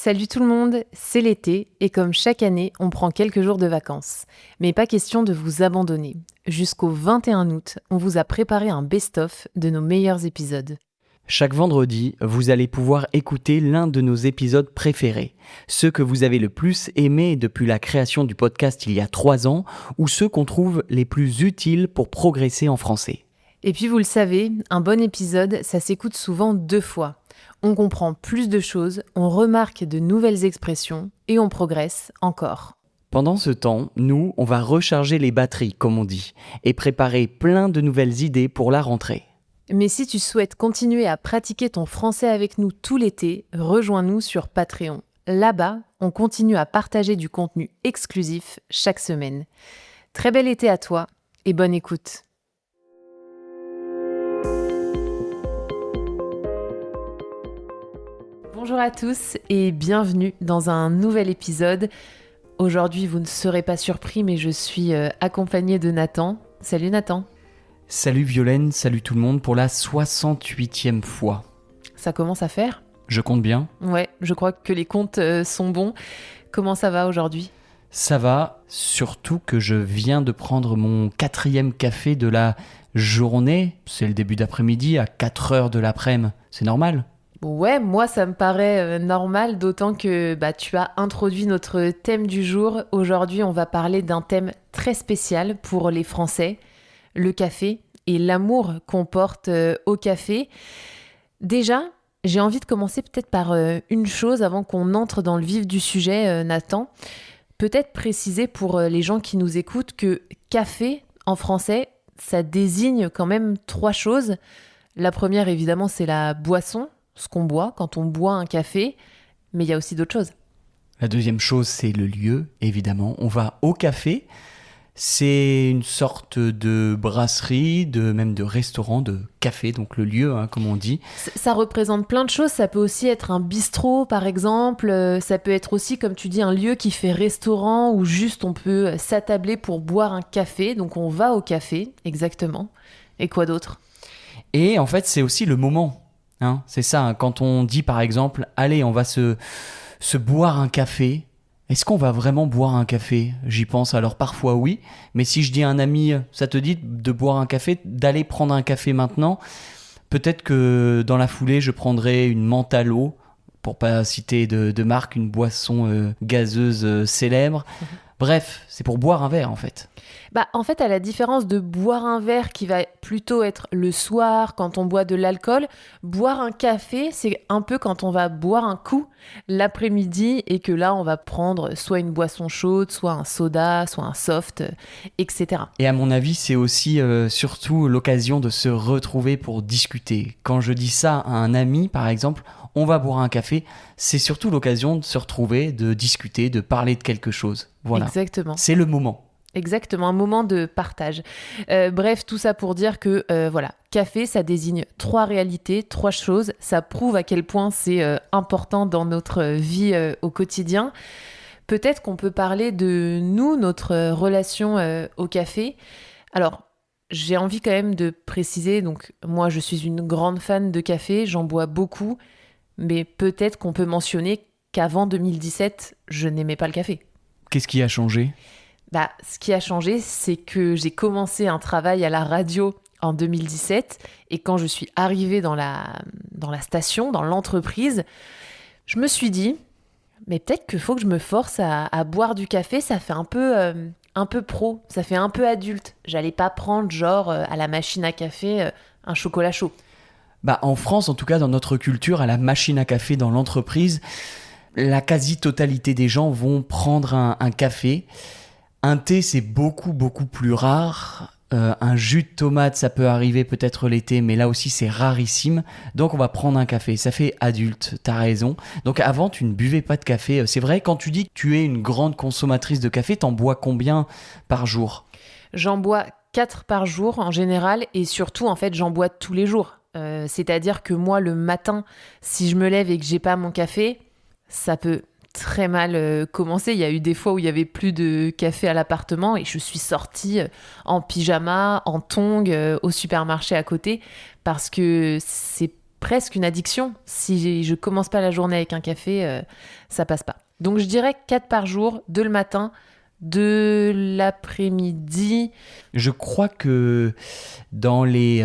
Salut tout le monde, c'est l'été et comme chaque année, on prend quelques jours de vacances. Mais pas question de vous abandonner. Jusqu'au 21 août, on vous a préparé un best-of de nos meilleurs épisodes. Chaque vendredi, vous allez pouvoir écouter l'un de nos épisodes préférés, ceux que vous avez le plus aimés depuis la création du podcast il y a 3 ans, ou ceux qu'on trouve les plus utiles pour progresser en français. Et puis vous le savez, un bon épisode, ça s'écoute souvent 2 fois. On comprend plus de choses, on remarque de nouvelles expressions et on progresse encore. Pendant ce temps, nous, on va recharger les batteries, comme on dit, et préparer plein de nouvelles idées pour la rentrée. Mais si tu souhaites continuer à pratiquer ton français avec nous tout l'été, rejoins-nous sur Patreon. Là-bas, on continue à partager du contenu exclusif chaque semaine. Très bel été à toi et bonne écoute. Bonjour à tous et bienvenue dans un nouvel épisode. Aujourd'hui, vous ne serez pas surpris, mais je suis accompagnée de Nathan. Salut Nathan. Salut Violaine, salut tout le monde pour la 68e fois. Ça commence à faire ? Je compte bien. Ouais, je crois que les comptes sont bons. Comment ça va aujourd'hui ? Ça va, surtout que je viens de prendre mon 4e café de la journée. C'est le début d'après-midi, à 4h de l'après-midi. C'est normal ? Ouais, moi ça me paraît normal, d'autant que tu as introduit notre thème du jour. Aujourd'hui, on va parler d'un thème très spécial pour les Français, le café et l'amour qu'on porte au café. Déjà, j'ai envie de commencer peut-être par une chose avant qu'on entre dans le vif du sujet, Nathan. Peut-être préciser pour les gens qui nous écoutent que café, en français, ça désigne quand même 3 choses. La première, évidemment, c'est la boisson, ce qu'on boit quand on boit un café, mais il y a aussi d'autres choses. La deuxième chose, c'est le lieu, évidemment. On va au café. C'est une sorte de brasserie, même de restaurant, de café, donc le lieu, comme on dit. Ça représente plein de choses. Ça peut aussi être un bistrot, par exemple. Ça peut être aussi, comme tu dis, un lieu qui fait restaurant ou juste on peut s'attabler pour boire un café. Donc on va au café, exactement. Et quoi d'autre ? Et en fait, c'est aussi le moment. C'est ça, quand on dit par exemple, allez, on va se boire un café. Est-ce qu'on va vraiment boire un café ? J'y pense alors parfois oui, mais si je dis à un ami, ça te dit de boire un café, d'aller prendre un café maintenant, peut-être que dans la foulée, je prendrai une menthe à l'eau, pour pas citer de marque, une boisson gazeuse célèbre. Bref, c'est pour boire un verre en fait. En fait, à la différence de boire un verre qui va plutôt être le soir quand on boit de l'alcool, boire un café, c'est un peu quand on va boire un coup l'après-midi et que là, on va prendre soit une boisson chaude, soit un soda, soit un soft, etc. Et à mon avis, c'est aussi surtout l'occasion de se retrouver pour discuter. Quand je dis ça à un ami, par exemple, on va boire un café, c'est surtout l'occasion de se retrouver, de discuter, de parler de quelque chose. Voilà. Exactement. C'est le moment. Exactement, un moment de partage. Bref, tout ça pour dire que, café, ça désigne 3 réalités, 3 choses. Ça prouve à quel point c'est important dans notre vie au quotidien. Peut-être qu'on peut parler de nous, notre relation au café. Alors, j'ai envie quand même de préciser, donc moi je suis une grande fan de café, j'en bois beaucoup, mais peut-être qu'on peut mentionner qu'avant 2017, je n'aimais pas le café. Qu'est-ce qui a changé ? Ce qui a changé, c'est que j'ai commencé un travail à la radio en 2017 et quand je suis arrivée dans la station, dans l'entreprise, je me suis dit, mais peut-être qu'il faut que je me force à boire du café, ça fait un peu pro, ça fait un peu adulte. J'allais pas prendre genre à la machine à café un chocolat chaud. En France, en tout cas dans notre culture, à la machine à café dans l'entreprise, la quasi-totalité des gens vont prendre un café. Un thé, c'est beaucoup, beaucoup plus rare. Un jus de tomate, ça peut arriver peut-être l'été, mais là aussi, c'est rarissime. Donc, on va prendre un café. Ça fait adulte, t'as raison. Donc, avant, tu ne buvais pas de café. C'est vrai, quand tu dis que tu es une grande consommatrice de café, t'en bois combien par jour ? J'en bois 4 par jour en général et surtout, en fait, j'en bois tous les jours. C'est-à-dire que moi, le matin, si je me lève et que j'ai pas mon café, ça peut très mal commencé. Il y a eu des fois où il y avait plus de café à l'appartement et je suis sortie en pyjama, en tongs au supermarché à côté parce que c'est presque une addiction. Si je commence pas la journée avec un café, ça passe pas. Donc je dirais 4 par jour, 2 le matin, 2 l'après-midi. Je crois que dans les,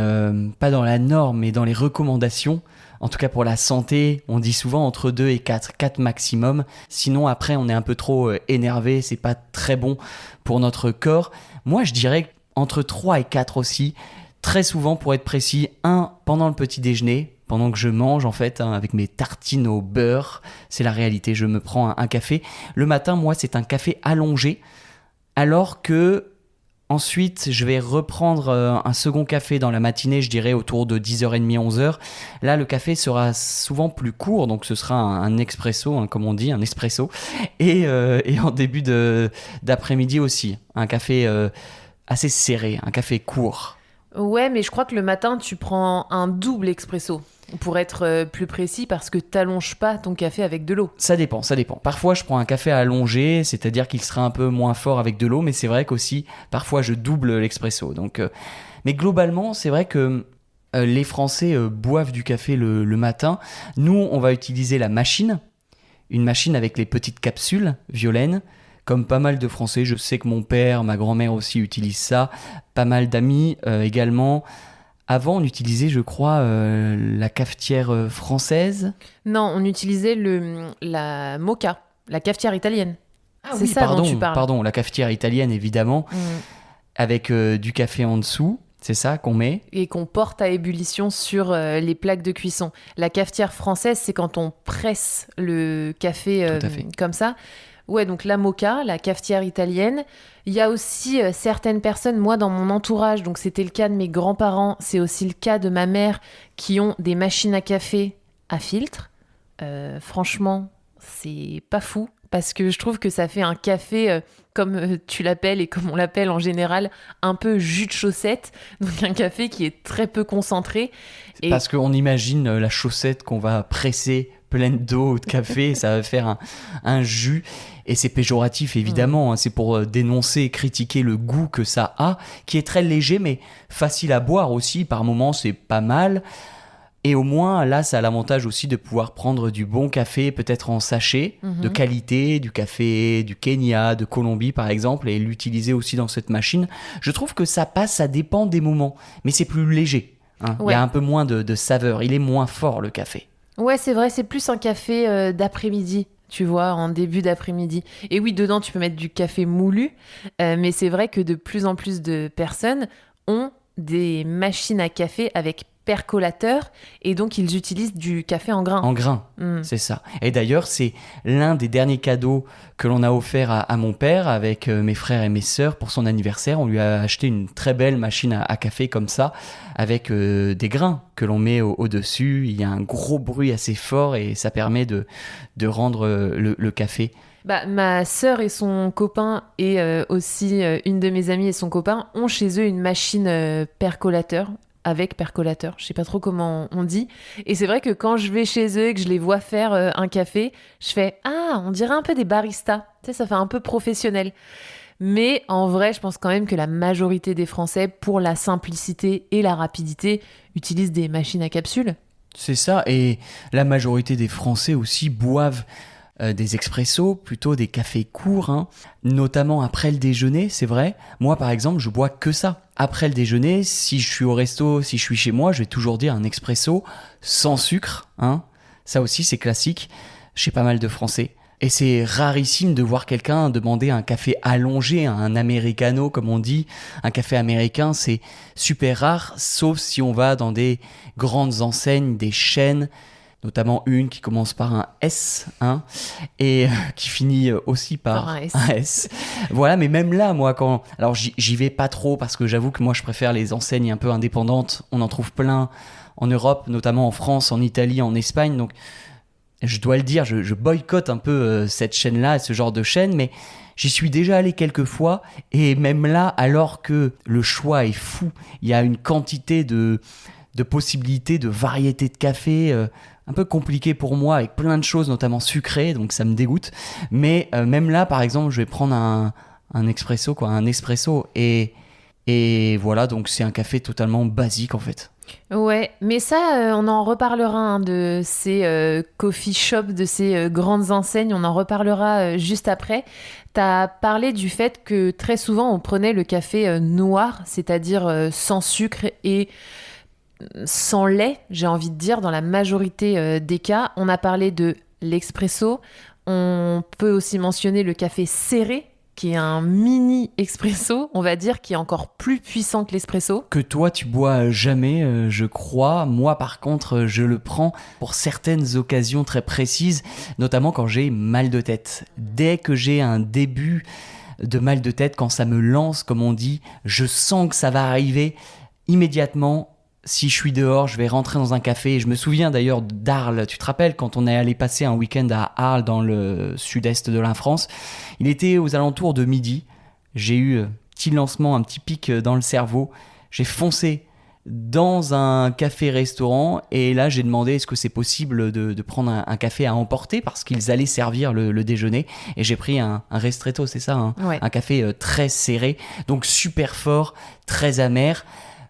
pas dans la norme, mais dans les recommandations, en tout cas pour la santé, on dit souvent entre 2 et 4, 4 maximum. Sinon après on est un peu trop énervé, c'est pas très bon pour notre corps. Moi je dirais entre 3 et 4 aussi, très souvent pour être précis, un pendant le petit déjeuner, pendant que je mange en fait, avec mes tartines au beurre, c'est la réalité, je me prends un café. Le matin, moi c'est un café allongé, alors que ensuite, je vais reprendre un second café dans la matinée, je dirais autour de 10h30, 11h. Là, le café sera souvent plus court, donc ce sera un expresso, comme on dit, un espresso. Et en début d'après-midi aussi, un café assez serré, un café court. Ouais, mais je crois que le matin, tu prends un double expresso, pour être plus précis, parce que t'allonges pas ton café avec de l'eau. Ça dépend. Parfois, je prends un café allongé, c'est-à-dire qu'il sera un peu moins fort avec de l'eau, mais c'est vrai qu'aussi, parfois, je double l'expresso. Donc, mais globalement, c'est vrai que les Français boivent du café le matin. Nous, on va utiliser la machine, une machine avec les petites capsules violaines. Comme pas mal de Français, je sais que mon père, ma grand-mère aussi utilisent ça, pas mal d'amis également. Avant, on utilisait, je crois, la cafetière française. Non, on utilisait la moka, la cafetière italienne. Ah c'est oui, ça dont tu parles. pardon, la cafetière italienne, évidemment, avec du café en dessous. C'est ça qu'on met. Et qu'on porte à ébullition sur les plaques de cuisson. La cafetière française, c'est quand on presse le café Tout à fait. comme ça. Ouais, donc la moka, la cafetière italienne. Il y a aussi certaines personnes, moi dans mon entourage, donc c'était le cas de mes grands-parents, c'est aussi le cas de ma mère, qui ont des machines à café à filtre. Franchement, c'est pas fou, parce que je trouve que ça fait un café, comme tu l'appelles et comme on l'appelle en général, un peu jus de chaussette. Donc un café qui est très peu concentré. Et... Parce qu'on imagine la chaussette qu'on va presser pleine d'eau ou de café, et ça va faire un jus. Et c'est péjoratif, évidemment. C'est pour dénoncer et critiquer le goût que ça a, qui est très léger, mais facile à boire aussi. Par moments, c'est pas mal. Et au moins, là, ça a l'avantage aussi de pouvoir prendre du bon café, peut-être en sachet, de qualité, du café du Kenya, de Colombie, par exemple, et l'utiliser aussi dans cette machine. Je trouve que ça passe, ça dépend des moments. Mais c'est plus léger. Ouais. Il y a un peu moins de saveur. Il est moins fort, le café. Ouais, c'est vrai, c'est plus un café d'après-midi, tu vois, en début d'après-midi. Et oui, dedans, tu peux mettre du café moulu, mais c'est vrai que de plus en plus de personnes ont des machines à café avec percolateur, et donc ils utilisent du café en grains. En grains, c'est ça. Et d'ailleurs, c'est l'un des derniers cadeaux que l'on a offert à mon père avec mes frères et mes sœurs pour son anniversaire. On lui a acheté une très belle machine à café comme ça, avec des grains que l'on met au-dessus. Il y a un gros bruit assez fort et ça permet de rendre le café. Bah, ma sœur et son copain, et aussi une de mes amies et son copain, ont chez eux une machine percolateur, avec percolateur, je sais pas trop comment on dit. Et c'est vrai que quand je vais chez eux et que je les vois faire un café, je fais « Ah, on dirait un peu des baristas ». Tu sais, ça fait un peu professionnel. Mais en vrai, je pense quand même que la majorité des Français, pour la simplicité et la rapidité, utilisent des machines à capsules. C'est ça, et la majorité des Français aussi boivent des expressos, plutôt des cafés courts, notamment après le déjeuner, c'est vrai. Moi, par exemple, je bois que ça. Après le déjeuner, si je suis au resto, si je suis chez moi, je vais toujours dire un expresso sans sucre. Ça aussi, c'est classique chez pas mal de Français. Et c'est rarissime de voir quelqu'un demander un café allongé, un americano, comme on dit. Un café américain, c'est super rare, sauf si on va dans des grandes enseignes, des chaînes, notamment une qui commence par un S, et qui finit aussi par un S. Voilà, mais même là, moi, alors j'y vais pas trop, parce que j'avoue que moi, je préfère les enseignes un peu indépendantes. On en trouve plein en Europe, notamment en France, en Italie, en Espagne, donc je dois le dire, je boycotte un peu cette chaîne-là, ce genre de chaîne, mais j'y suis déjà allé quelques fois, et même là, alors que le choix est fou, il y a une quantité de possibilités, de variétés de café, un peu compliqué pour moi, avec plein de choses, notamment sucrées, donc ça me dégoûte. Mais même là, par exemple, je vais prendre un espresso, et voilà, donc c'est un café totalement basique, en fait. Ouais, mais ça, on en reparlera hein, de ces coffee shops, de ces grandes enseignes, on en reparlera juste après. T'as parlé du fait que très souvent on prenait le café noir, c'est-à-dire sans sucre et sans lait, j'ai envie de dire, dans la majorité des cas. On a parlé de l'expresso, on peut aussi mentionner le café serré, qui est un mini expresso, on va dire, qui est encore plus puissant que l'espresso. Que toi, tu bois jamais, je crois. Moi, par contre, je le prends pour certaines occasions très précises, notamment quand j'ai mal de tête. Dès que j'ai un début de mal de tête, quand ça me lance, comme on dit, je sens que ça va arriver immédiatement. Si je suis dehors, je vais rentrer dans un café. Et je me souviens d'ailleurs d'Arles. Tu te rappelles quand on est allé passer un week-end à Arles, dans le sud-est de la France? Il était aux alentours de midi. J'ai eu un petit lancement, un petit pic dans le cerveau. J'ai foncé dans un café-restaurant et là j'ai demandé est-ce que c'est possible de prendre un café à emporter parce qu'ils allaient servir le déjeuner et j'ai pris un ristretto, c'est ça, Ouais. un café très serré, donc super fort, très amer.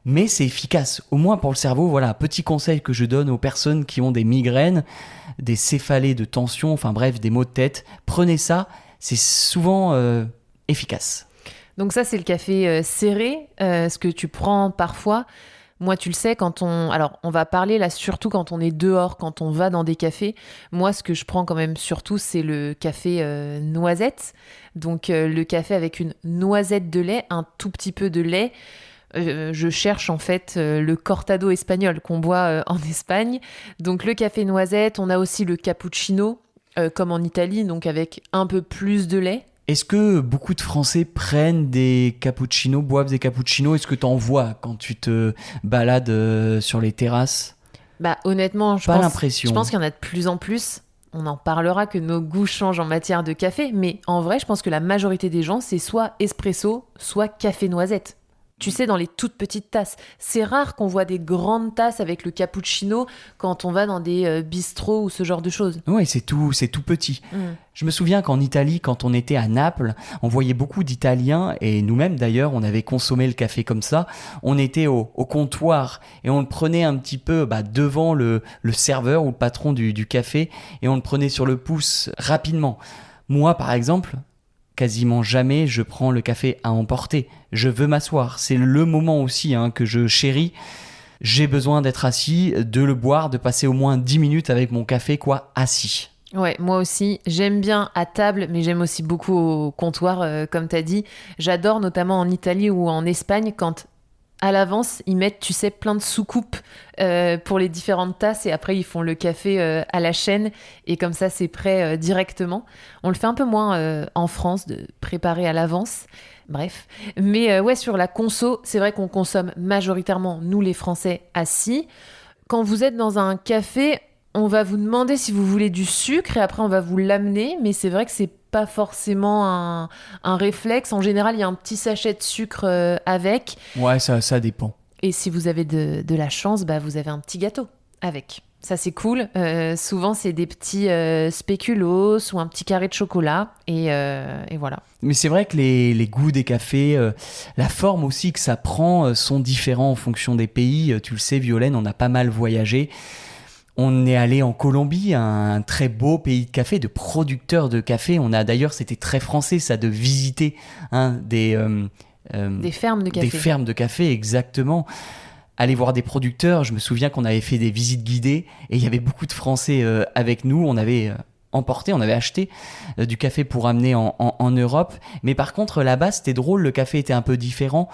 Mais c'est efficace, au moins pour le cerveau. Voilà, petit conseil que je donne aux personnes qui ont des migraines, des céphalées de tension, enfin bref, des maux de tête. Prenez ça, c'est souvent efficace. Donc ça, c'est le café serré, ce que tu prends parfois. Moi, tu le sais, quand on... Alors, on va parler là surtout quand on est dehors, quand on va dans des cafés. Moi, ce que je prends quand même surtout, c'est le café noisette. Donc, le café avec une noisette de lait, un tout petit peu de lait. Je cherche en fait le cortado espagnol qu'on boit en Espagne. Donc, le café noisette, on a aussi le cappuccino, comme en Italie, donc avec un peu plus de lait. Est-ce que beaucoup de Français prennent des cappuccinos, boivent des cappuccinos? Est-ce que tu en vois quand tu te balades sur les terrasses? Bah, honnêtement, Pas l'impression. je pense qu'il y en a de plus en plus. On en parlera que nos goûts changent en matière de café, mais en vrai, je pense que la majorité des gens, c'est soit espresso, soit café noisette. Tu sais, dans les toutes petites tasses. C'est rare qu'on voit des grandes tasses avec le cappuccino quand on va dans des bistrots ou ce genre de choses. Oui, c'est tout petit. Je me souviens qu'en Italie, quand on était à Naples, on voyait beaucoup d'Italiens, et nous-mêmes d'ailleurs, on avait consommé le café comme ça. On était au comptoir et on le prenait un petit peu devant le serveur ou le patron du café, et on le prenait sur le pouce rapidement. Moi, par exemple, quasiment jamais je prends le café à emporter. Je veux m'asseoir. C'est le moment aussi que je chéris. J'ai besoin d'être assis, de le boire, de passer au moins 10 minutes avec mon café, assis. Ouais, moi aussi, j'aime bien à table, mais j'aime aussi beaucoup au comptoir, comme t'as dit. J'adore notamment en Italie ou en Espagne quand à l'avance, ils mettent, tu sais, plein de soucoupes pour les différentes tasses et après ils font le café à la chaîne et comme ça c'est prêt directement. On le fait un peu moins en France de préparer à l'avance. Bref, mais ouais, sur la conso, c'est vrai qu'on consomme majoritairement, nous les Français, assis. Quand vous êtes dans un café, on va vous demander si vous voulez du sucre et après on va vous l'amener, mais c'est vrai que c'est pas forcément un réflexe. En général, il y a un petit sachet de sucre avec. Ouais, ça dépend. Et si vous avez de la chance, bah, vous avez un petit gâteau avec. Ça, c'est cool. Souvent, c'est des petits spéculoos ou un petit carré de chocolat. Et voilà. Mais c'est vrai que les goûts des cafés, la forme aussi que ça prend sont différents en fonction des pays. Tu le sais, Violaine, on a pas mal voyagé. On est allé en Colombie, un très beau pays de café, de producteurs de café. On a d'ailleurs, c'était très français ça, de visiter des fermes de café. Des fermes de café, exactement. Aller voir des producteurs. Je me souviens qu'on avait fait des visites guidées et il y avait beaucoup de Français avec nous. On avait on avait acheté du café pour amener en Europe. Mais par contre, là-bas, c'était drôle, le café était un peu différent.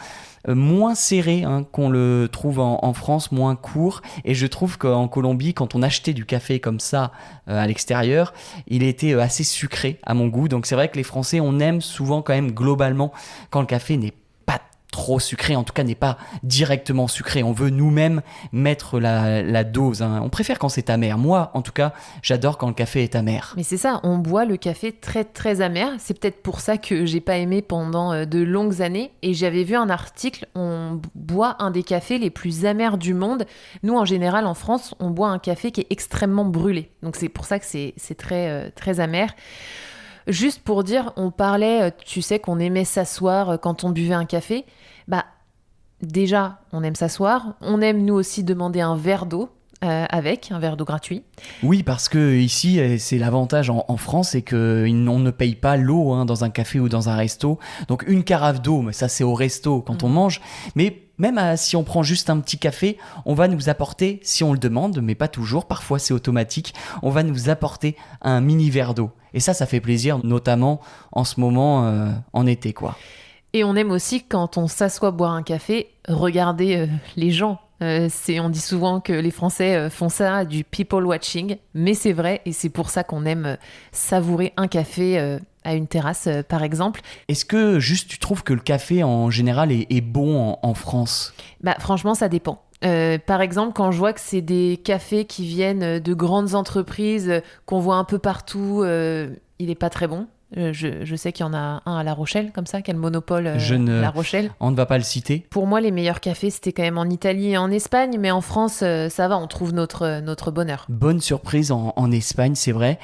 Moins serré qu'on le trouve en France, moins court. Et je trouve qu'en Colombie, quand on achetait du café comme ça à l'extérieur, il était assez sucré à mon goût. Donc c'est vrai que les Français, on aime souvent quand même globalement quand le café n'est pas trop sucré, en tout cas n'est pas directement sucré. On veut nous-mêmes mettre la dose. On préfère quand c'est amer. Moi, en tout cas, j'adore quand le café est amer. Mais c'est ça, on boit le café très très amer. C'est peut-être pour ça que j'ai pas aimé pendant de longues années. Et j'avais vu un article, on boit un des cafés les plus amers du monde. Nous, en général, en France, on boit un café qui est extrêmement brûlé. Donc c'est pour ça que c'est très très amer. Juste pour dire, on parlait, tu sais, qu'on aimait s'asseoir quand on buvait un café. Bah, déjà, on aime s'asseoir. On aime, nous aussi, demander un verre d'eau avec, un verre d'eau gratuit. Oui, parce que ici, c'est l'avantage en France, c'est qu'on ne paye pas l'eau hein, dans un café ou dans un resto. Donc une carafe d'eau, mais ça c'est au resto quand on mange. Mais même si on prend juste un petit café, on va nous apporter, si on le demande, mais pas toujours, parfois c'est automatique, on va nous apporter un mini verre d'eau. Et ça fait plaisir, notamment en ce moment, en été, quoi. Et on aime aussi, quand on s'assoit boire un café, regarder les gens. On dit souvent que les Français font ça, du people watching, mais c'est vrai et c'est pour ça qu'on aime savourer un café à une terrasse, par exemple. Est-ce que juste tu trouves que le café en général est bon en France ? Bah, franchement, ça dépend. Par exemple, quand je vois que c'est des cafés qui viennent de grandes entreprises qu'on voit un peu partout, il n'est pas très bon. Je sais qu'il y en a un à La Rochelle, comme ça, qui a le monopole La Rochelle. On ne va pas le citer. Pour moi, les meilleurs cafés, c'était quand même en Italie et en Espagne, mais en France, ça va, on trouve notre bonheur. Bonne surprise en Espagne, c'est vrai.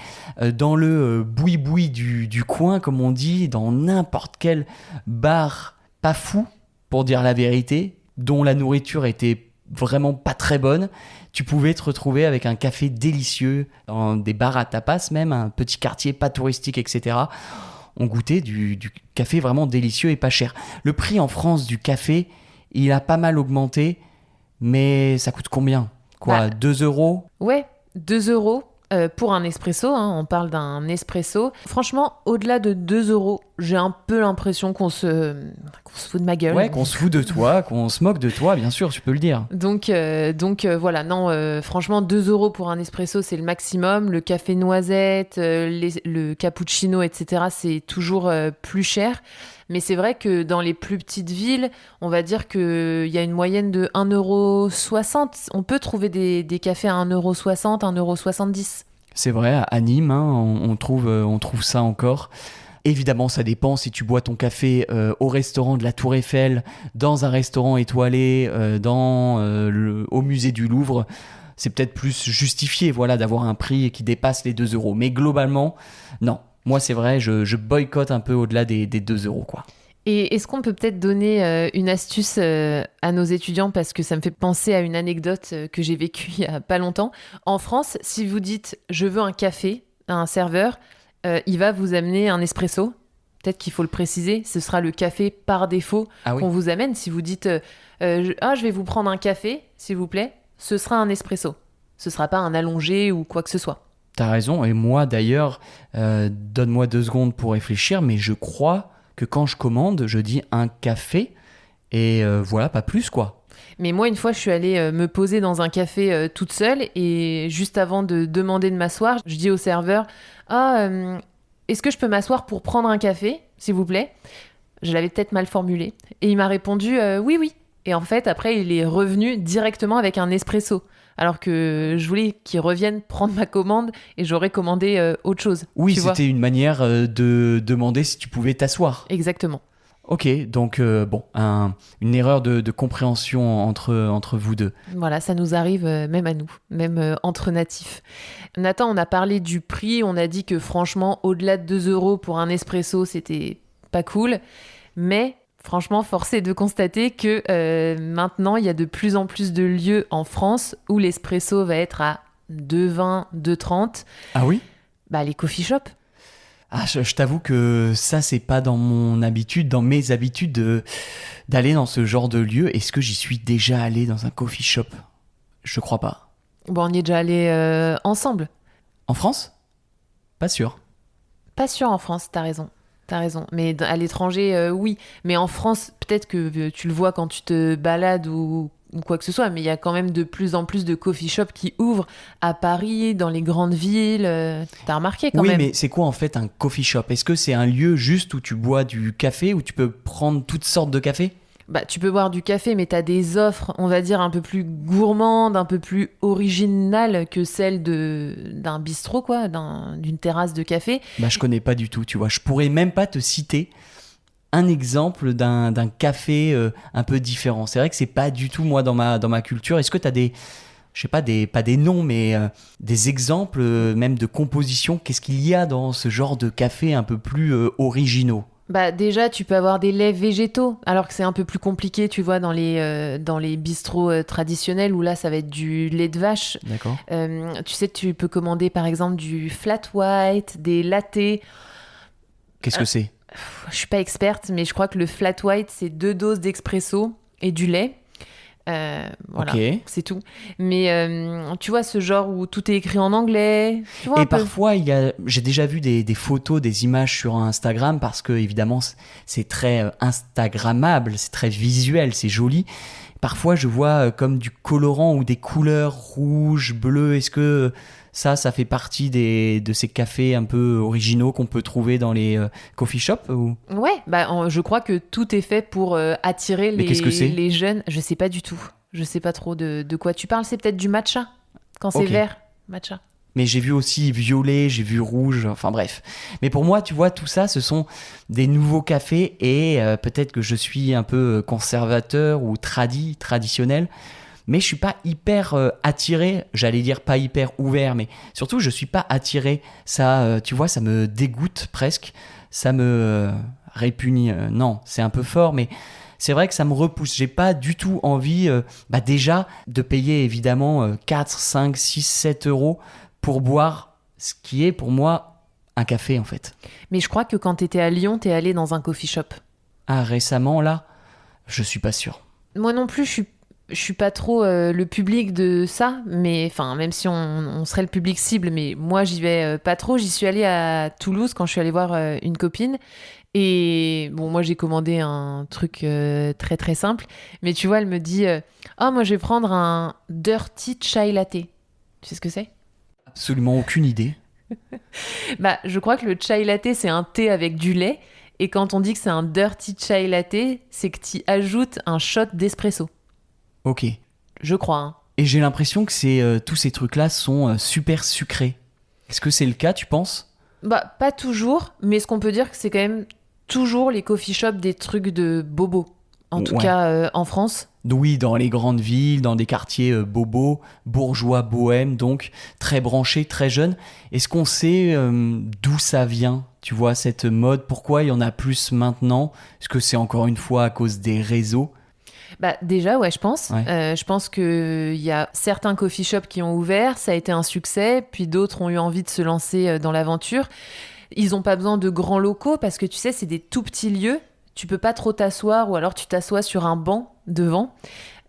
Dans le boui-boui du coin, comme on dit, dans n'importe quel bar pas fou, pour dire la vérité, dont la nourriture était vraiment pas très bonne, tu pouvais te retrouver avec un café délicieux, dans des bars à tapas même, un petit quartier pas touristique, etc. On goûtait du café vraiment délicieux et pas cher. Le prix en France du café, il a pas mal augmenté, mais ça coûte combien ? 2 euros ? Ouais, 2 euros pour un espresso, hein, on parle d'un espresso. Franchement, au-delà de 2 euros, j'ai un peu l'impression qu'on se fout de ma gueule. Ouais, qu'on se fout de toi, qu'on se moque de toi, bien sûr, tu peux le dire. Donc voilà, non, franchement, 2 euros pour un espresso, c'est le maximum. Le café noisette, le cappuccino, etc., c'est toujours plus cher. Mais c'est vrai que dans les plus petites villes, on va dire qu'il y a une moyenne de 1,60 €. On peut trouver des cafés à 1,60 €, 1,70 €. C'est vrai, à Nîmes, hein, on trouve ça encore. Évidemment, ça dépend si tu bois ton café au restaurant de la Tour Eiffel, dans un restaurant étoilé, au musée du Louvre. C'est peut-être plus justifié d'avoir un prix qui dépasse les 2 euros. Mais globalement, non. Moi, c'est vrai, je boycotte un peu au-delà des 2 euros, quoi. Et est-ce qu'on peut peut-être donner une astuce à nos étudiants, parce que ça me fait penser à une anecdote que j'ai vécue il y a pas longtemps. En France, si vous dites « je veux un café », à un serveur, il va vous amener un espresso. Peut-être qu'il faut le préciser, ce sera le café par défaut qu'on vous amène. Si vous dites je vais vous prendre un café, s'il vous plaît », ce sera un espresso. Ce sera pas un allongé ou quoi que ce soit. T'as raison, et moi d'ailleurs, donne-moi 2 secondes pour réfléchir, mais je crois que quand je commande, je dis un café, et voilà, pas plus, quoi. Mais moi, une fois, je suis allée me poser dans un café toute seule, et juste avant de demander de m'asseoir, je dis au serveur « est-ce que je peux m'asseoir pour prendre un café, s'il vous plaît ?» Je l'avais peut-être mal formulé. Et il m'a répondu « oui, oui ». Et en fait, après, il est revenu directement avec un espresso. Alors que je voulais qu'il revienne prendre ma commande et j'aurais commandé autre chose. Oui, c'était une manière de demander si tu pouvais t'asseoir. Exactement. Ok, donc une erreur de compréhension entre vous deux. Voilà, ça nous arrive même à nous, même entre natifs. Nathan, on a parlé du prix, on a dit que franchement, au-delà de 2 euros pour un espresso, c'était pas cool. Mais franchement, force est de constater que maintenant, il y a de plus en plus de lieux en France où l'espresso va être à 2,20, 2,30. Ah oui ? Bah, les coffee shops. Ah, je t'avoue que ça, c'est pas dans mes habitudes d'aller dans ce genre de lieu. Est-ce que j'y suis déjà allé dans un coffee shop ? Je crois pas. Bon, on y est déjà allé ensemble. En France ? Pas sûr. Pas sûr en France, t'as raison. T'as raison. Mais à l'étranger, oui. Mais en France, peut-être que tu le vois quand tu te balades ou quoi que ce soit, mais il y a quand même de plus en plus de coffee shops qui ouvrent à Paris, dans les grandes villes. T'as remarqué quand même. Oui, mais c'est quoi en fait un coffee shop ? Est-ce que c'est un lieu juste où tu bois du café, où tu peux prendre toutes sortes de café ? Bah, tu peux boire du café, mais t'as des offres, on va dire, un peu plus gourmandes, un peu plus originales que celles d'un bistrot, quoi, d'une terrasse de café. Bah, je connais pas du tout, tu vois. Je pourrais même pas te citer un exemple d'un café un peu différent. C'est vrai que c'est pas du tout, moi, dans ma culture. Est-ce que t'as je sais pas, pas des noms, mais des exemples même de composition ? Qu'est-ce qu'il y a dans ce genre de café un peu plus originaux ? Bah déjà, tu peux avoir des laits végétaux, alors que c'est un peu plus compliqué, tu vois, dans les bistrots traditionnels, où là, ça va être du lait de vache. D'accord. Tu sais, tu peux commander, par exemple, du flat white, des lattés. Qu'est-ce que Euh, c'est? je suis pas experte, mais je crois que le flat white, c'est 2 doses d'expresso et du lait. Ok. Voilà, c'est tout. Mais tu vois, ce genre où tout est écrit en anglais, tu vois un Et peu. parfois, j'ai déjà vu des photos, des images sur Instagram parce que, évidemment, c'est très Instagrammable, c'est très visuel, c'est joli. Parfois, je vois comme du colorant ou des couleurs rouges, bleues. Est-ce que ça fait partie de ces cafés un peu originaux qu'on peut trouver dans les coffee shops ou... Ouais, bah, je crois que tout est fait pour attirer Mais qu'est-ce que les, c'est? les jeunes. Je sais pas du tout. Je sais pas trop de quoi tu parles. C'est peut-être du matcha, quand c'est Ok. vert. Matcha. Mais j'ai vu aussi violet, j'ai vu rouge, enfin bref. Mais pour moi, tu vois, tout ça, ce sont des nouveaux cafés et peut-être que je suis un peu conservateur ou traditionnel, mais je suis pas hyper attiré, j'allais dire pas hyper ouvert, mais surtout je suis pas attiré. Ça, tu vois, ça me dégoûte presque, ça me répugne. Non, c'est un peu fort, mais c'est vrai que ça me repousse. J'ai pas du tout envie, déjà, de payer évidemment 4, 5, 6, 7 euros pour boire ce qui est pour moi un café en fait. Mais je crois que quand t'étais à Lyon, t'es allé dans un coffee shop. Ah, récemment là, je suis pas sûr. Moi non plus, je suis pas trop le public de ça, mais enfin, même si on serait le public cible, mais moi j'y vais pas trop. J'y suis allée à Toulouse quand je suis allée voir une copine. Et bon, moi j'ai commandé un truc très très simple, mais tu vois, elle me dit oh, moi je vais prendre un dirty chai latte. Tu sais ce que c'est? Absolument aucune idée. Bah, je crois que le chai latte c'est un thé avec du lait, et quand on dit que c'est un dirty chai latte, c'est que tu ajoutes un shot d'espresso. Ok. Je crois, hein. Et j'ai l'impression que tous ces trucs-là sont super sucrés. Est-ce que c'est le cas, tu penses? Bah, pas toujours, mais ce qu'on peut dire, que c'est quand même toujours les coffee shops des trucs de bobo. En tout Ouais. cas, en France. Oui, dans les grandes villes, dans des quartiers bobos, bourgeois, bohèmes, donc très branchés, très jeunes. Est-ce qu'on sait d'où ça vient, tu vois, cette mode? Pourquoi il y en a plus maintenant? Est-ce que c'est encore une fois à cause des réseaux? Bah, déjà, ouais, je pense. Ouais. Je pense qu'il y a certains coffee shops qui ont ouvert, ça a été un succès, puis d'autres ont eu envie de se lancer dans l'aventure. Ils n'ont pas besoin de grands locaux parce que tu sais, c'est des tout petits lieux. Tu peux pas trop t'asseoir, ou alors tu t'assois sur un banc devant.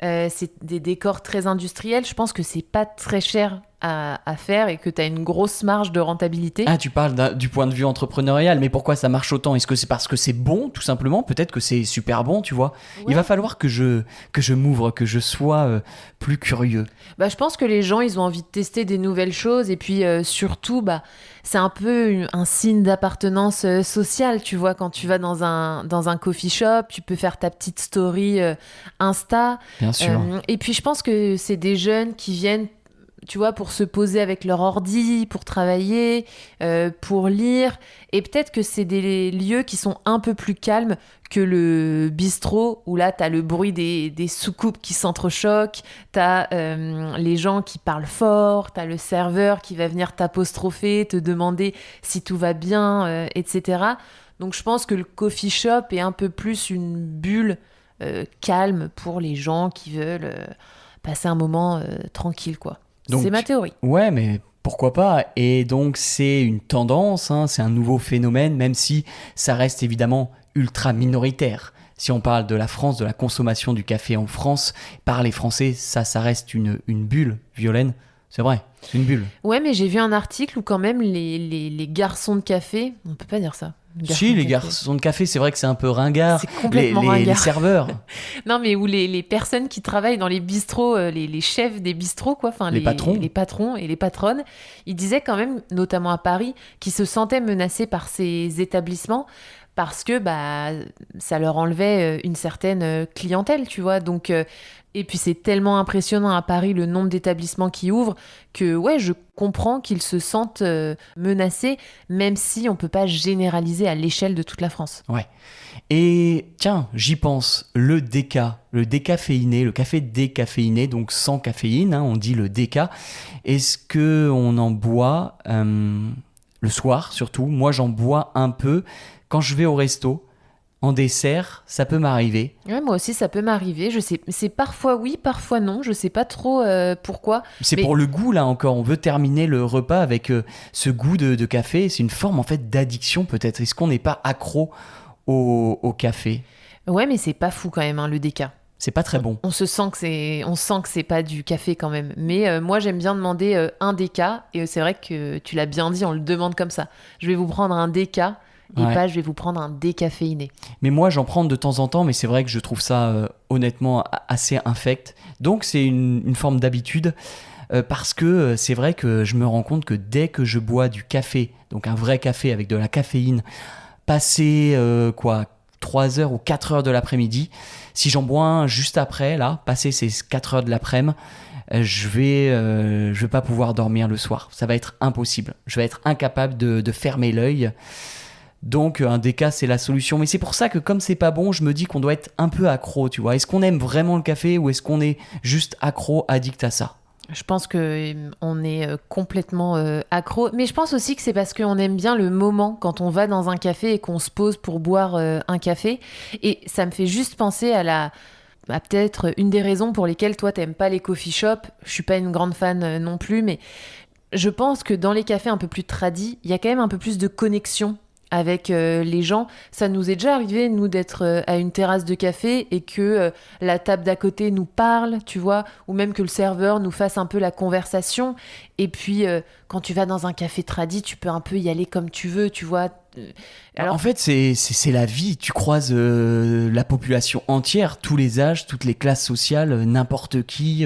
C'est des décors très industriels. Je pense que c'est pas très cher à faire et que tu as une grosse marge de rentabilité. Ah, tu parles du point de vue entrepreneurial, mais pourquoi ça marche autant? Est-ce que c'est parce que c'est bon, tout simplement? Peut-être que c'est super bon, tu vois. Ouais. Il va falloir que je m'ouvre, que je sois plus curieux. Bah, je pense que les gens, ils ont envie de tester des nouvelles choses, et puis surtout, bah, c'est un peu un signe d'appartenance sociale, tu vois, quand tu vas dans un coffee shop, tu peux faire ta petite story Insta. Bien sûr. Et puis je pense que c'est des jeunes qui viennent, tu vois, pour se poser avec leur ordi, pour travailler, pour lire. Et peut-être que c'est des lieux qui sont un peu plus calmes que le bistrot, où là, t'as le bruit des soucoupes qui s'entrechoquent, t'as les gens qui parlent fort, t'as le serveur qui va venir t'apostropher, te demander si tout va bien, etc. Donc je pense que le coffee shop est un peu plus une bulle calme pour les gens qui veulent passer un moment tranquille, quoi. Donc, C'est ma théorie. ouais, mais pourquoi pas? Et donc, c'est une tendance, hein, c'est un nouveau phénomène, même si ça reste évidemment ultra minoritaire. Si on parle de la France, de la consommation du café en France, par les Français, ça reste une bulle, Violaine. C'est vrai, c'est une bulle. Ouais, mais j'ai vu un article où quand même les garçons de café, on peut pas dire ça. Si, les garçons de café, c'est vrai que c'est un peu ringard. C'est complètement les ringard. serveurs, Non, mais où les personnes qui travaillent dans les bistrots, les chefs des bistrots, quoi, enfin Les patrons. les patrons et les patronnes, ils disaient quand même, notamment à Paris, qu'ils se sentaient menacés par ces établissements parce que bah ça leur enlevait une certaine clientèle, tu vois. Donc et puis c'est tellement impressionnant à Paris le nombre d'établissements qui ouvrent que ouais, je comprends qu'ils se sentent menacés, même si on peut pas généraliser à l'échelle de toute la France. ouais. Et tiens, j'y pense, le déca, le décaféiné, le café décaféiné, donc sans caféine, hein, on dit le déca. Est-ce que on en boit le soir surtout. Moi, j'en bois un peu quand je vais au resto. En dessert, ça peut m'arriver. Ouais, moi aussi, ça peut m'arriver. Je sais, c'est parfois oui, parfois non. Je sais pas trop pourquoi. C'est Mais pour le goût, là encore. On veut terminer le repas avec ce goût de café. C'est une forme, en fait, d'addiction, peut-être. Est-ce qu'on n'est pas accro au café? ouais, mais c'est pas fou quand même, hein, le déca. C'est pas très bon. On sent que c'est pas du café quand même. Mais moi, j'aime bien demander un déca. Et c'est vrai que tu l'as bien dit, on le demande comme ça. Je vais vous prendre un déca et Ouais. pas je vais vous prendre un décaféiné. Mais moi, j'en prends de temps en temps, mais c'est vrai que je trouve ça honnêtement assez infect. Donc, c'est une forme d'habitude parce que c'est vrai que je me rends compte que dès que je bois du café, donc un vrai café avec de la caféine, passé 3 heures ou 4 heures de l'après-midi, si j'en bois un juste après, là, passé ces 4 heures de l'après-midi, je vais pas pouvoir dormir le soir. Ça va être impossible. Je vais être incapable de fermer l'œil. Donc un déca c'est la solution, mais c'est pour ça que comme c'est pas bon, je me dis qu'on doit être un peu accro, tu vois. Est-ce qu'on aime vraiment le café ou est-ce qu'on est juste accro, addict à ça? Je pense que on est complètement accro. Mais je pense aussi que c'est parce qu'on aime bien le moment quand on va dans un café et qu'on se pose pour boire un café. Et ça me fait juste penser à peut-être une des raisons pour lesquelles toi t'aimes pas les coffee shops. Je suis pas une grande fan non plus, mais je pense que dans les cafés un peu plus tradis, il y a quand même un peu plus de connexion avec les gens. Ça nous est déjà arrivé, nous, d'être à une terrasse de café et que la table d'à côté nous parle, tu vois, ou même que le serveur nous fasse un peu la conversation. Et puis, quand tu vas dans un café tradi, tu peux un peu y aller comme tu veux, tu vois. En fait, c'est la vie. Tu croises la population entière, tous les âges, toutes les classes sociales, n'importe qui.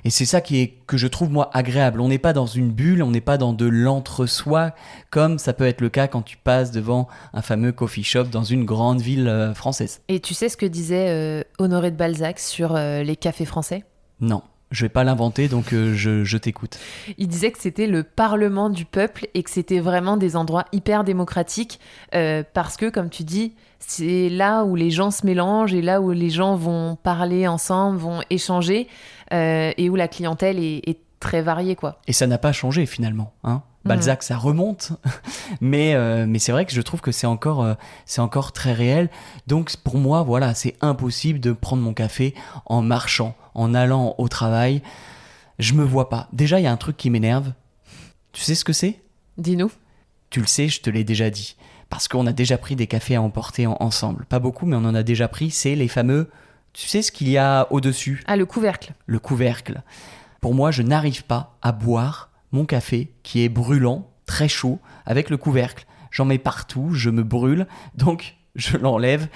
Et c'est ça que je trouve, moi, agréable. On n'est pas dans une bulle, on n'est pas dans de l'entre-soi, comme ça peut être le cas quand tu passes devant un fameux coffee shop dans une grande ville française. Et tu sais ce que disait Honoré de Balzac sur les cafés français? Non, je vais pas l'inventer, donc je t'écoute. Il disait que c'était le parlement du peuple et que c'était vraiment des endroits hyper démocratiques parce que, comme tu dis, c'est là où les gens se mélangent et là où les gens vont parler ensemble, vont échanger et où la clientèle est très variée, quoi. Et ça n'a pas changé finalement, hein. Balzac, ça remonte, mais c'est vrai que je trouve que c'est encore très réel. Donc pour moi, voilà, c'est impossible de prendre mon café en marchant, en allant au travail. Je me vois pas. Déjà, il y a un truc qui m'énerve. Tu sais ce que c'est? Dis-nous. Tu le sais, je te l'ai déjà dit. Parce qu'on a déjà pris des cafés à emporter ensemble. Pas beaucoup, mais on en a déjà pris. C'est les fameux... Tu sais ce qu'il y a au-dessus? Ah, le couvercle. Le couvercle. Pour moi, je n'arrive pas à boire mon café qui est brûlant, très chaud, avec le couvercle. J'en mets partout, je me brûle, donc je l'enlève.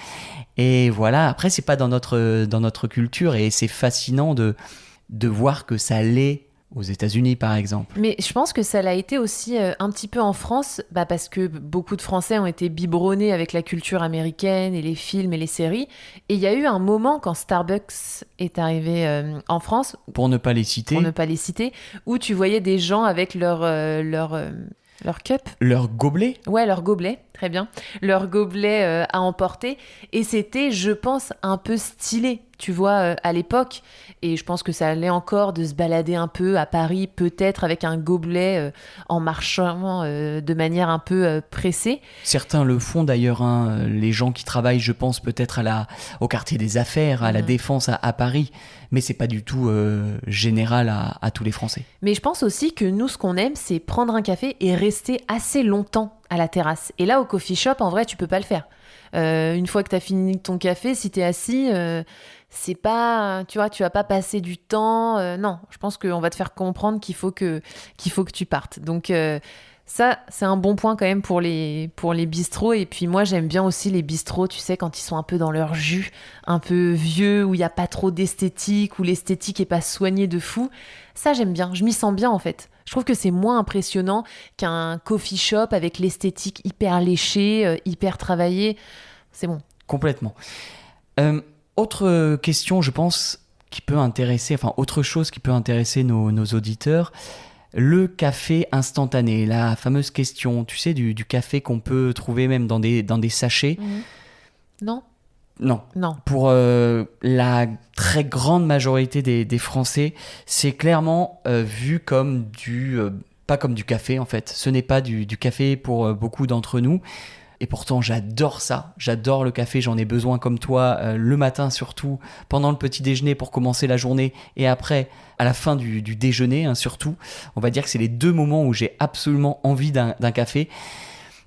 Et voilà, après, c'est pas dans notre culture et c'est fascinant de voir que ça l'est aux États-Unis, par exemple. Mais je pense que ça l'a été aussi un petit peu en France, parce que beaucoup de Français ont été biberonnés avec la culture américaine et les films et les séries. Et il y a eu un moment quand Starbucks est arrivé en France, Pour ne pas les citer, pour ne pas les citer, où tu voyais des gens avec leur cup. leur gobelet. Ouais, leur gobelet, très bien. Leur gobelet à emporter. Et c'était, je pense, un peu stylé, tu vois, à l'époque. Et je pense que ça allait encore de se balader un peu à Paris, peut-être avec un gobelet en marchant de manière un peu pressée. Certains le font d'ailleurs, hein. Les gens qui travaillent, je pense, peut-être au quartier des affaires, à la Défense à Paris. Mais c'est pas du tout général à tous les Français. Mais je pense aussi que nous, ce qu'on aime, c'est prendre un café et rester assez longtemps à la terrasse. Et là, au coffee shop, en vrai, tu peux pas le faire. Une fois que tu as fini ton café, si tu es assis, c'est pas, tu vois, tu vas pas passer du temps. Non, je pense qu'on va te faire comprendre qu'il faut que tu partes. Donc ça, c'est un bon point quand même pour les bistrots. Et puis moi, j'aime bien aussi les bistrots, tu sais, quand ils sont un peu dans leur jus, un peu vieux, où il n'y a pas trop d'esthétique, où l'esthétique est pas soignée de fou. Ça, j'aime bien. Je m'y sens bien, en fait. Je trouve que c'est moins impressionnant qu'un coffee shop avec l'esthétique hyper léchée, hyper travaillée. C'est bon. Complètement. Autre question, je pense, qui peut intéresser, enfin, autre chose qui peut intéresser nos auditeurs, le café instantané, la fameuse question, tu sais, du café qu'on peut trouver même dans des sachets. Non ? Non. Non. Pour la très grande majorité des Français, c'est clairement vu comme pas comme du café en fait. Ce n'est pas du café pour beaucoup d'entre nous. Et pourtant, j'adore ça. J'adore le café. J'en ai besoin comme toi, le matin surtout, pendant le petit déjeuner pour commencer la journée et après, à la fin du déjeuner surtout. On va dire que c'est les 2 moments où j'ai absolument envie d'un café.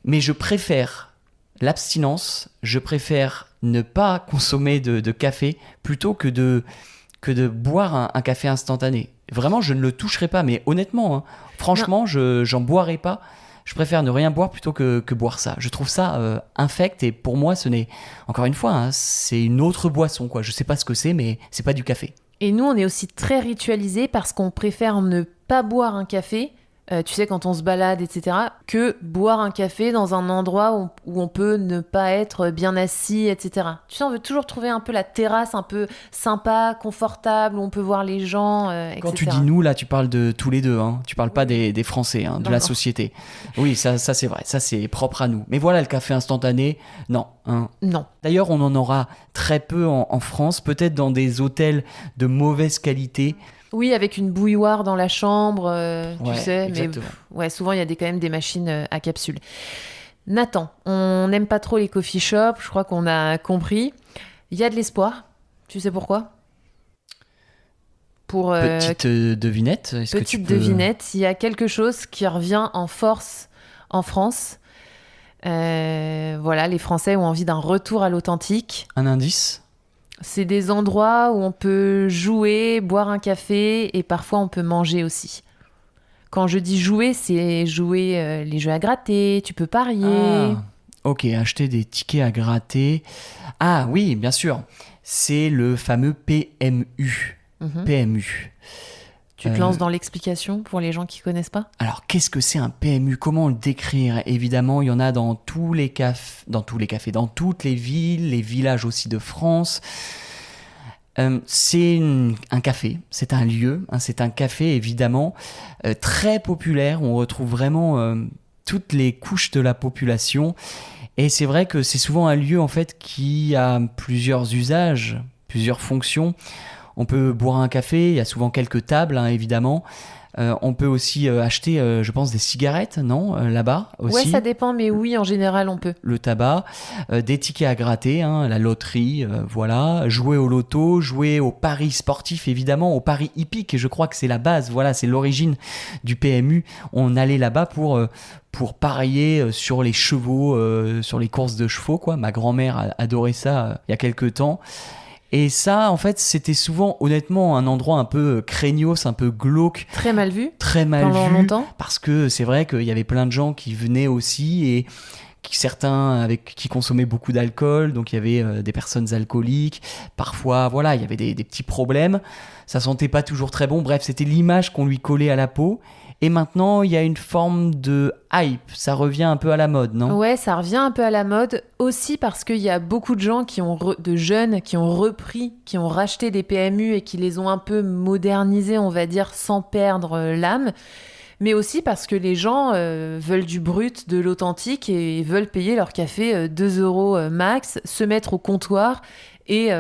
Mais je préfère l'abstinence. Je préfère ne pas consommer de café plutôt que de boire un café instantané. Vraiment, je ne le toucherai pas. Mais honnêtement, franchement, j'en boirai pas. Je préfère ne rien boire plutôt que boire ça. Je trouve ça infect et pour moi, ce n'est, encore une fois, c'est une autre boisson, quoi. Je sais pas ce que c'est, mais c'est pas du café. Et nous, on est aussi très ritualisés parce qu'on préfère ne pas boire un café, tu sais, quand on se balade, etc., que boire un café dans un endroit où on peut ne pas être bien assis, etc. Tu sais, on veut toujours trouver un peu la terrasse un peu sympa, confortable, où on peut voir les gens, etc. Quand tu dis nous, là, tu parles de tous les deux. Tu parles pas des Français, de Non, la non. société. Oui, ça c'est vrai. Ça, c'est propre à nous. Mais voilà, le café instantané, non. Non. D'ailleurs, on en aura très peu en France, peut-être dans des hôtels de mauvaise qualité. Oui, avec une bouilloire dans la chambre, tu Ouais, sais, exactement. mais ouais, souvent il y a quand même des machines à capsules. Nathan, on n'aime pas trop les coffee shops, je crois qu'on a compris. Il y a de l'espoir, tu sais pourquoi? Pour Petite devinette, est-ce que tu petite peux... devinette, il y a quelque chose qui revient en force en France. Voilà, les Français ont envie d'un retour à l'authentique. Un indice? C'est des endroits où on peut jouer, boire un café et parfois on peut manger aussi. Quand je dis jouer, c'est jouer les jeux à gratter, tu peux parier. Ah, ok, acheter des tickets à gratter. Ah oui, bien sûr. C'est le fameux PMU. Mhm. PMU. Tu te lances dans l'explication pour les gens qui connaissent pas? Alors, qu'est-ce que c'est un PMU? Comment le décrire? Évidemment, il y en a dans tous les cafés, dans toutes les villes, les villages aussi de France. C'est un café, c'est un lieu, c'est un café évidemment très populaire. On retrouve vraiment toutes les couches de la population. Et c'est vrai que c'est souvent un lieu en fait qui a plusieurs usages, plusieurs fonctions. On peut boire un café, il y a souvent quelques tables évidemment. On peut aussi acheter, je pense, des cigarettes, non, là-bas aussi. Ouais, ça dépend, mais oui, en général, on peut. Le tabac, des tickets à gratter, la loterie, voilà, jouer au loto, jouer au paris sportif, évidemment, au paris hippique, et je crois que c'est la base, voilà, c'est l'origine du PMU. On allait là-bas pour parier sur les chevaux, sur les courses de chevaux, quoi. Ma grand-mère adorait ça il y a quelques temps. Et ça, en fait, c'était souvent, honnêtement, un endroit un peu craignos, un peu glauque. Très mal vu. Très mal Pendant vu. longtemps. Parce que c'est vrai qu'il y avait plein de gens qui venaient aussi et certains qui consommaient beaucoup d'alcool. Donc il y avait des personnes alcooliques. Parfois, voilà, il y avait des petits problèmes. Ça sentait pas toujours très bon. Bref, c'était l'image qu'on lui collait à la peau. Et maintenant, il y a une forme de hype. Ça revient un peu à la mode, non? Ouais, ça revient un peu à la mode. Aussi parce qu'il y a beaucoup de gens de jeunes qui ont repris, qui ont racheté des PMU et qui les ont un peu modernisés, on va dire, sans perdre l'âme. Mais aussi parce que les gens veulent du brut, de l'authentique et veulent payer leur café 2 euros max, se mettre au comptoir. Et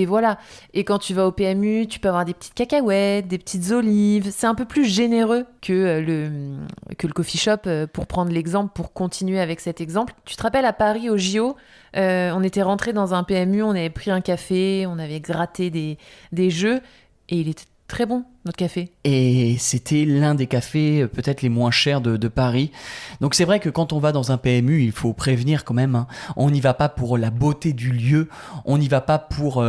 voilà. Et quand tu vas au PMU, tu peux avoir des petites cacahuètes, des petites olives. C'est un peu plus généreux que le coffee shop, pour prendre l'exemple, pour continuer avec cet exemple. Tu te rappelles à Paris, au JO, on était rentré dans un PMU, on avait pris un café, on avait gratté des jeux et il était très bon, notre café. Et c'était l'un des cafés peut-être les moins chers de Paris. Donc c'est vrai que quand on va dans un PMU, il faut prévenir quand même. On n'y va pas pour la beauté du lieu, on n'y va pas pour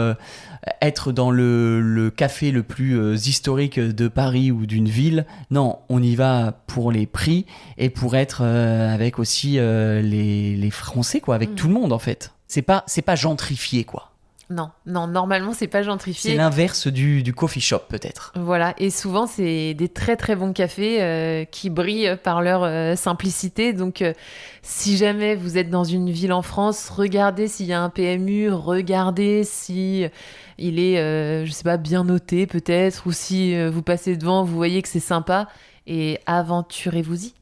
être dans le café le plus historique de Paris ou d'une ville. Non, on y va pour les prix et pour être avec aussi les Français, quoi, avec tout le monde en fait. C'est pas gentrifié, quoi. Non, normalement, c'est pas gentrifié. C'est l'inverse du coffee shop, peut-être. Voilà, et souvent, c'est des très très bons cafés qui brillent par leur simplicité. Donc, si jamais vous êtes dans une ville en France, regardez s'il y a un PMU, regardez si il est, je sais pas, bien noté peut-être, ou si vous passez devant, vous voyez que c'est sympa, et aventurez-vous-y.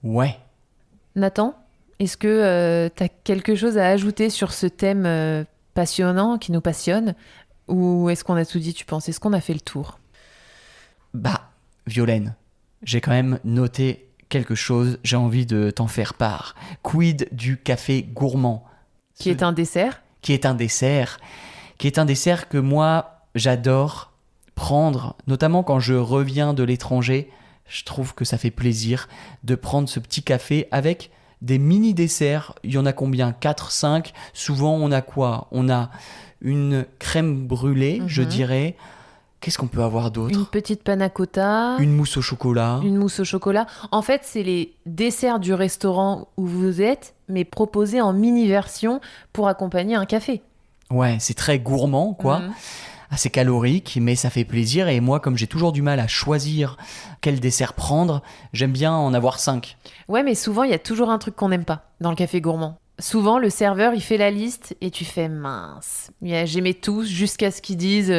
Ouais. Nathan, est-ce que tu as quelque chose à ajouter sur ce thème passionnant, qui nous passionne, ou est-ce qu'on a tout dit, tu penses? Est-ce qu'on a fait le tour? Bah, Violaine, j'ai quand même noté quelque chose, j'ai envie de t'en faire part. Quid du café gourmand? Qui est un dessert. Qui est un dessert. Qui est un dessert que moi, j'adore prendre, notamment quand je reviens de l'étranger. Je trouve que ça fait plaisir de prendre ce petit café avec des mini-desserts. Il y en a combien? 4, 5. Souvent, on a quoi? On a une crème brûlée, je dirais. Qu'est-ce qu'on peut avoir d'autre? Une petite panna cotta. Une mousse au chocolat. Une mousse au chocolat. En fait, c'est les desserts du restaurant où vous êtes, mais proposés en mini-version pour accompagner un café. Ouais, c'est très gourmand, quoi. Assez calorique, mais ça fait plaisir. Et moi, comme j'ai toujours du mal à choisir quel dessert prendre, j'aime bien en avoir 5. Ouais, mais souvent, il y a toujours un truc qu'on n'aime pas dans le café gourmand. Souvent, le serveur, il fait la liste et tu fais mince. J'aimais tous jusqu'à ce qu'ils disent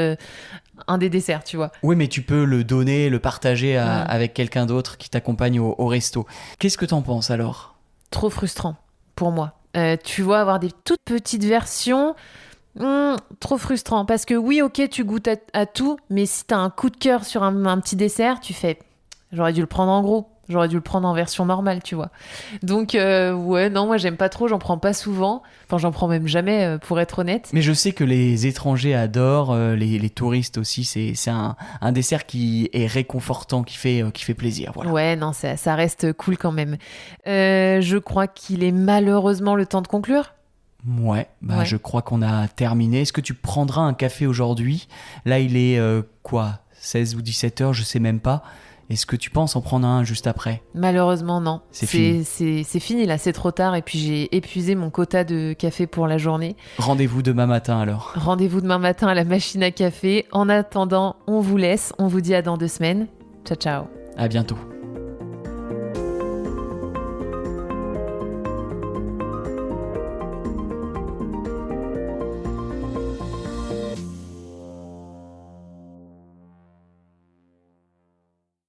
un des desserts, tu vois. Oui, mais tu peux le donner, le partager avec quelqu'un d'autre qui t'accompagne au resto. Qu'est-ce que t'en penses alors? Trop frustrant pour moi. Tu vois, avoir des toutes petites versions... trop frustrant parce que oui, ok, tu goûtes à tout, mais si t'as un coup de cœur sur un petit dessert, tu fais j'aurais dû le prendre en gros, j'aurais dû le prendre en version normale, tu vois. Donc ouais, non, moi j'aime pas trop, j'en prends pas souvent, enfin j'en prends même jamais pour être honnête. Mais je sais que les étrangers adorent, les touristes aussi, c'est un dessert qui est réconfortant, qui fait plaisir, voilà. Ouais, non, ça reste cool quand même. Je crois qu'il est malheureusement le temps de conclure. Ouais, Ouais. je crois qu'on a terminé. Est-ce que tu prendras un café aujourd'hui? Là, il est 16 ou 17 heures, je sais même pas. Est-ce que tu penses en prendre un juste après? Malheureusement, non. C'est fini. C'est fini, là, c'est trop tard. Et puis, j'ai épuisé mon quota de café pour la journée. Rendez-vous demain matin alors. Rendez-vous demain matin à la machine à café. En attendant, on vous laisse. On vous dit à dans 2 semaines. Ciao, ciao. À bientôt.